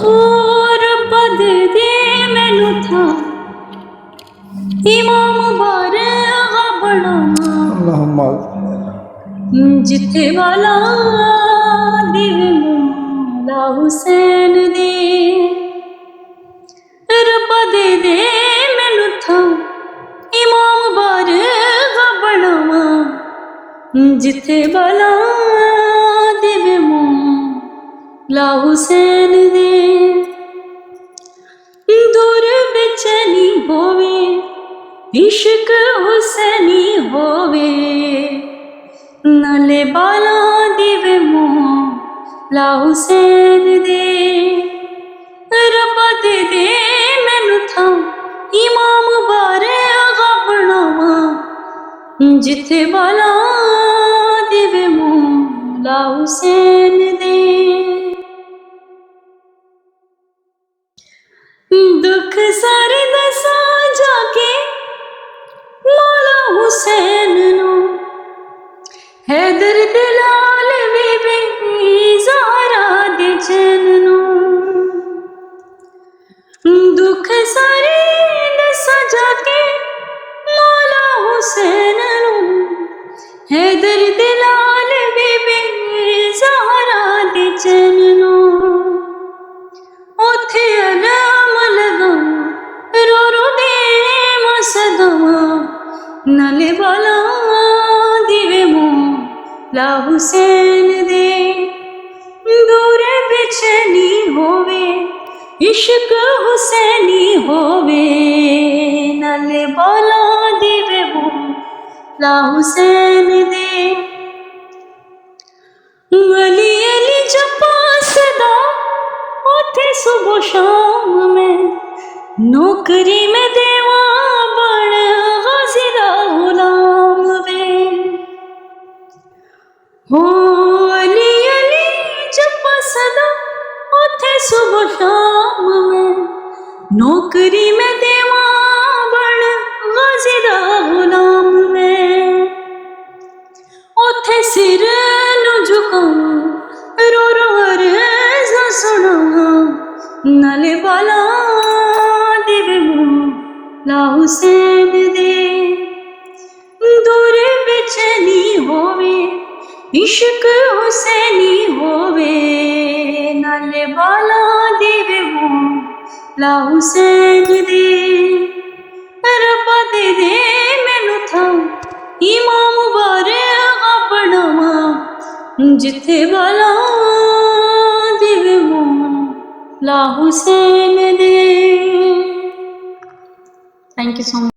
और पद दे मैनू था इमाम बारगा बनावा जिथे वाला दिवे मौला हुसैन दे रब्बा दे मैनू था इमाम बारगा बनावा जिथे वाला दिवे मौला हुसैन दे दूर बेचैनी होवे इश्क हुसैनी होवे नाले बाला दिवे मौला हुसैन दे रब्बा दे मैनू था इमाम बारगा बनावा जिथे बाला दिवे मौला हुसैन दे दुख सारे दसा जाके मौला हुसैन नो हैदर दे लाल बीबी ज़हरा दे चैन नो दुख सारे दसा जाके मौला हुसैन नो हैदर दे लाल बीबी ज़हरा दे चैन नो उथे अलाम लगावा रो रो दे मसदवा नाले वाला दिवे मौला हुसैन दे दूर बेचैनी होवे इश्क हुसैनी होवे नाले वाला दिवे मौला हुसैन दे अली अली जपा सदा उठे सुबह शाम में नौकरी में देवा बड़ गाज़ी दा गुलाम वे हो अली अली जपा सदा उठे सुबह शाम में नौकरी में देवा बड़ गाज़ी दा गुलाम वे उठे सिर नु झुकावा रो रो अर्ज़ा सुनावा नाले वाला दिवे मौला हुसैन दे दूर बेचैनी होवे इश्क हुसैनी होवे नाले वाला दिवे मौला हुसैन दे रब्बा दे मैनू था इमाम बारगा बनावा जिथे वाला दिवे मौला हुसैन दे। Thank you so much.